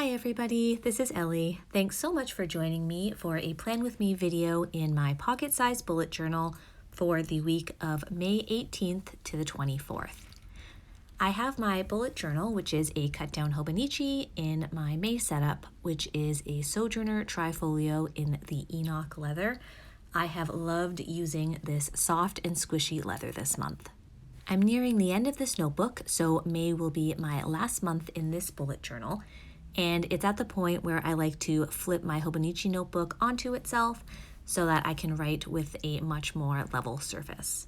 Hi everybody, this is Ellie. Thanks so much for joining me for a Plan With Me video in my pocket-sized bullet journal for the week of May 18th to the 24th. I have my bullet journal, which is a cut-down Hobonichi, in my May setup, which is a Sojourner trifolio in the Enoch leather. I have loved using this soft and squishy leather this month. I'm nearing the end of this notebook, so May will be my last month in this bullet journal. And it's at the point where I like to flip my Hobonichi notebook onto itself so that I can write with a much more level surface.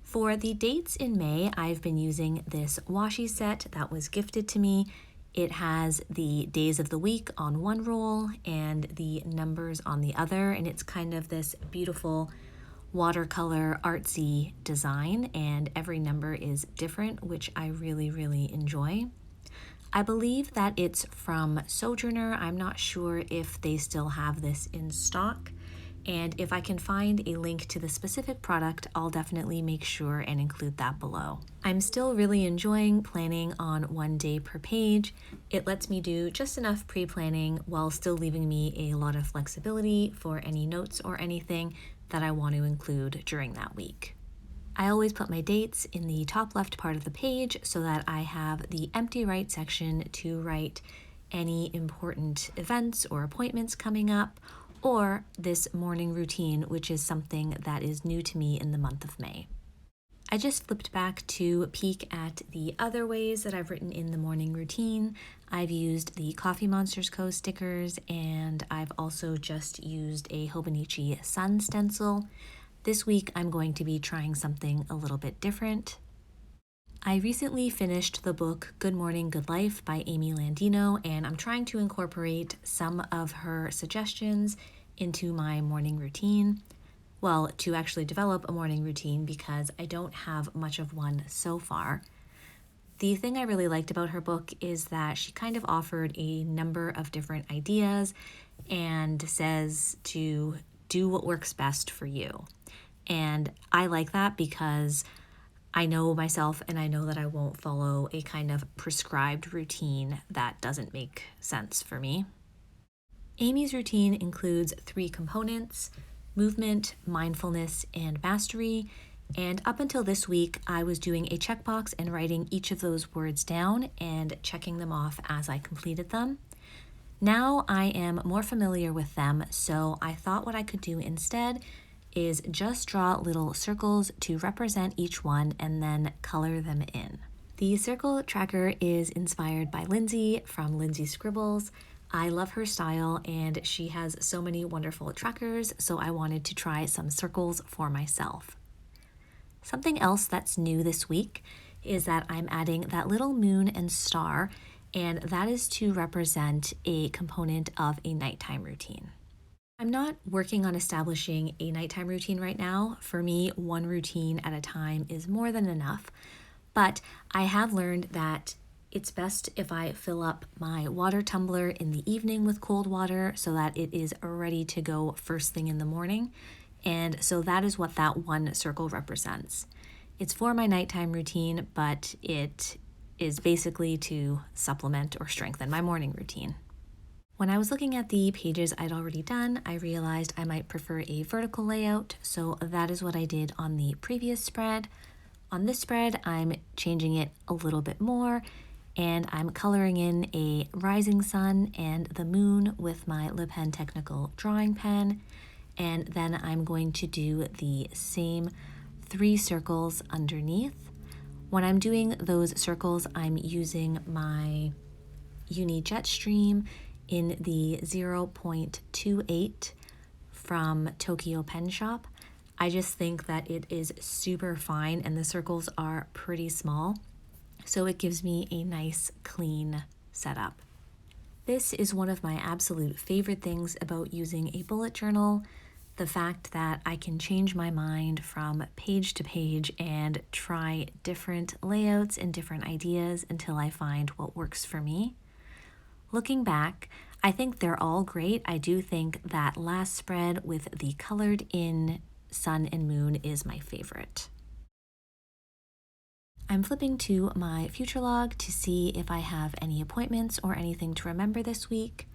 For the dates in May, I've been using this washi set that was gifted to me. It has the days of the week on one roll and the numbers on the other, and it's kind of this beautiful watercolor artsy design, and every number is different, which I really enjoy. I believe that it's from Sojourner. I'm not sure if they still have this in stock. And if I can find a link to the specific product, I'll definitely make sure and include that below. I'm still really enjoying planning on 1 day per page. It lets me do just enough pre-planning while still leaving me a lot of flexibility for any notes or anything that I want to include during that week. I always put my dates in the top left part of the page so that I have the empty right section to write any important events or appointments coming up, or this morning routine, which is something that is new to me in the month of May. I just flipped back to peek at the other ways that I've written in the morning routine. I've used the TheCoffeeMonsterzCo stickers, and I've also just used a Hobonichi sun stencil. This week, I'm going to be trying something a little bit different. I recently finished the book Good Morning, Good Life by Amy Landino, and I'm trying to incorporate some of her suggestions into my morning routine. Well, to actually develop a morning routine, because I don't have much of one so far. The thing I really liked about her book is that she kind of offered a number of different ideas and says to do what works best for you. And I like that because I know myself and I know that I won't follow a kind of prescribed routine that doesn't make sense for me. Amy's routine includes 3 components: movement, mindfulness, and mastery. And up until this week, I was doing a checkbox and writing each of those words down and checking them off as I completed them. Now I am more familiar with them, so I thought what I could do instead is just draw little circles to represent each one and then color them in. The circle tracker is inspired by Lindsey from Lindsey Scribbles. I love her style and she has so many wonderful trackers, so I wanted to try some circles for myself. Something else that's new this week is that I'm adding that little moon and star, and that is to represent a component of a nighttime routine. I'm not working on establishing a nighttime routine right now. For me, one routine at a time is more than enough, but I have learned that it's best if I fill up my water tumbler in the evening with cold water so that it is ready to go first thing in the morning. And so that is what that one circle represents. It's for my nighttime routine, but it is basically to supplement or strengthen my morning routine. When I was looking at the pages I'd already done, I realized I might prefer a vertical layout, so that is what I did on the previous spread. On this spread, I'm changing it a little bit more, and I'm coloring in a rising sun and the moon with my Lip Pen Technical drawing pen, and then I'm going to do the same 3 circles underneath. When I'm doing those circles, I'm using my Uni Jetstream in the 0.28 from Tokyo Pen Shop. I just think that it is super fine and the circles are pretty small, so it gives me a nice clean setup. This is one of my absolute favorite things about using a bullet journal, the fact that I can change my mind from page to page and try different layouts and different ideas until I find what works for me. Looking back, I think they're all great. I do think that last spread with the colored in sun and moon is my favorite. I'm flipping to my future log to see if I have any appointments or anything to remember this week.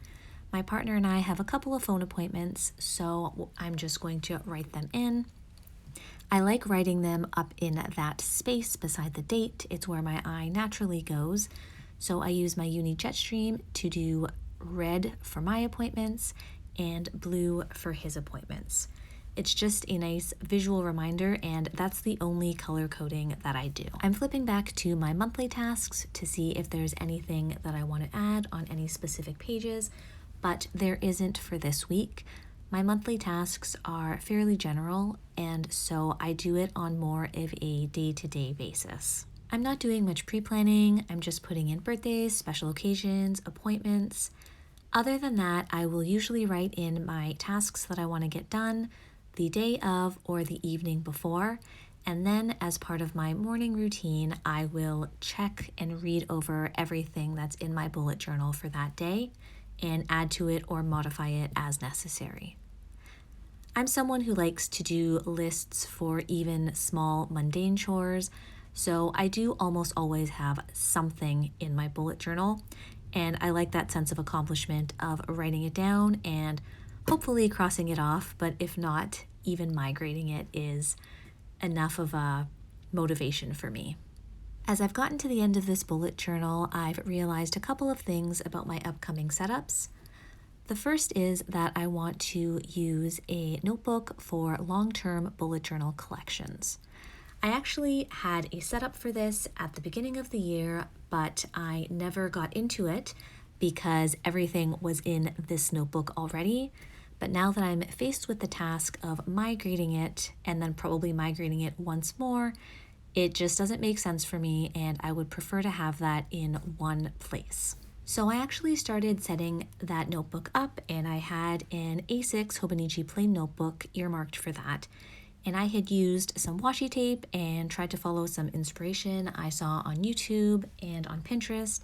My partner and I have a couple of phone appointments, so I'm just going to write them in. I like writing them up in that space beside the date. It's where my eye naturally goes. So I use my uni Jetstream to do red for my appointments and blue for his appointments. It's just a nice visual reminder, and that's the only color coding that I do. I'm flipping back to my monthly tasks to see if there's anything that I want to add on any specific pages, but there isn't for this week. My monthly tasks are fairly general, and so I do it on more of a day-to-day basis. I'm not doing much pre-planning. I'm just putting in birthdays, special occasions, appointments. Other than that, I will usually write in my tasks that I want to get done the day of or the evening before, and then as part of my morning routine, I will check and read over everything that's in my bullet journal for that day and add to it or modify it as necessary. I'm someone who likes to do lists for even small mundane chores, so I do almost always have something in my bullet journal, and I like that sense of accomplishment of writing it down and hopefully crossing it off, but if not, even migrating it is enough of a motivation for me. As I've gotten to the end of this bullet journal, I've realized a couple of things about my upcoming setups. The first is that I want to use a notebook for long-term bullet journal collections. I actually had a setup for this at the beginning of the year, but I never got into it because everything was in this notebook already. But now that I'm faced with the task of migrating it and then probably migrating it once more, it just doesn't make sense for me, and I would prefer to have that in one place. So I actually started setting that notebook up, and I had an A6 Hobonichi plain notebook earmarked for that. And I had used some washi tape and tried to follow some inspiration I saw on YouTube and on Pinterest.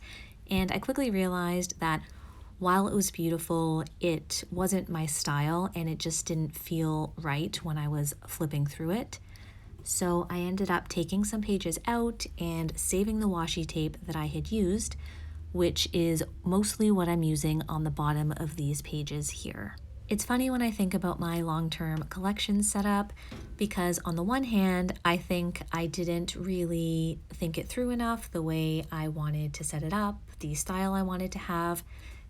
And I quickly realized that while it was beautiful, it wasn't my style, and it just didn't feel right when I was flipping through it. So I ended up taking some pages out and saving the washi tape that I had used, which is mostly what I'm using on the bottom of these pages here. It's funny when I think about my long-term collection setup, because on the one hand, I think I didn't really think it through enough the way I wanted to set it up, the style I wanted to have.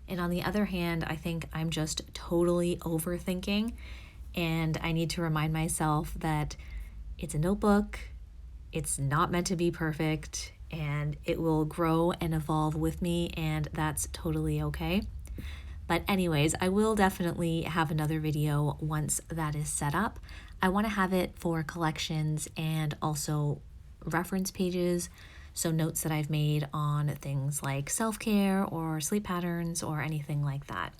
And on the other hand, I think I'm just totally overthinking, and I need to remind myself that it's a notebook, it's not meant to be perfect, and it will grow and evolve with me, and that's totally okay. But anyways, I will definitely have another video once that is set up. I want to have it for collections and also reference pages, so notes that I've made on things like self-care or sleep patterns or anything like that.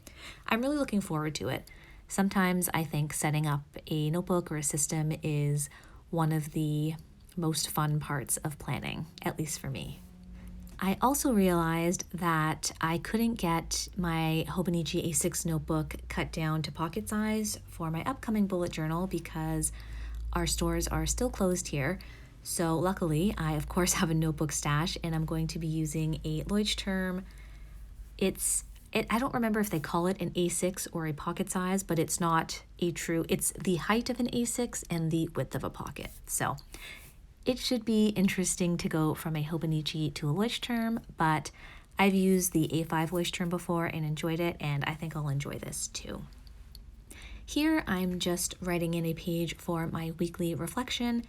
I'm really looking forward to it. Sometimes I think setting up a notebook or a system is one of the most fun parts of planning, at least for me. I also realized that I couldn't get my Hobonichi A6 notebook cut down to pocket size for my upcoming bullet journal because our stores are still closed here. So luckily, I of course have a notebook stash, and I'm going to be using a Leuchtturm. I don't remember if they call it an A6 or a pocket size, but it's not a true, it's the height of an A6 and the width of a pocket. So it should be interesting to go from a Hobonichi to a Leuchtturm, but I've used the A5 Leuchtturm before and enjoyed it, and I think I'll enjoy this too. Here, I'm just writing in a page for my weekly reflection.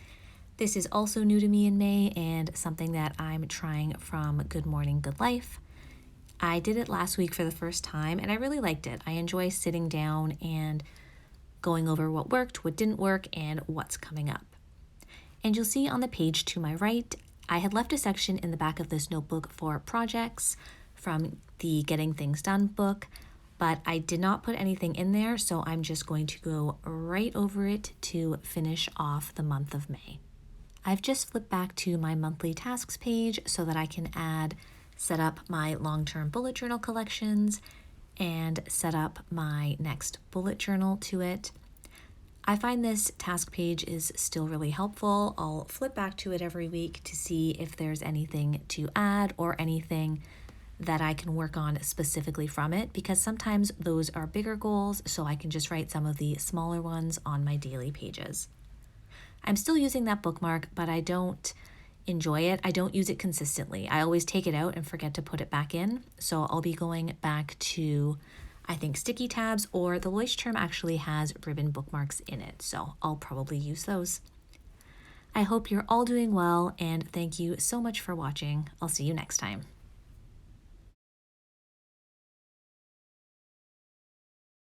This is also new to me in May and something that I'm trying from Good Morning, Good Life. I did it last week for the first time, and I really liked it. I enjoy sitting down and going over what worked, what didn't work, and what's coming up. And you'll see on the page to my right, I had left a section in the back of this notebook for projects from the Getting Things Done book, but I did not put anything in there, so I'm just going to go right over it to finish off the month of May. I've just flipped back to my monthly tasks page so that I can set up my long-term bullet journal collections and set up my next bullet journal to it. I find this task page is still really helpful. I'll flip back to it every week to see if there's anything to add or anything that I can work on specifically from it, because sometimes those are bigger goals, so I can just write some of the smaller ones on my daily pages. I'm still using that bookmark, but I don't enjoy it. I don't use it consistently. I always take it out and forget to put it back in. So I'll be going back to, I think, sticky tabs, or the Leuchtturm actually has ribbon bookmarks in it, so I'll probably use those. I hope you're all doing well, and thank you so much for watching. I'll see you next time.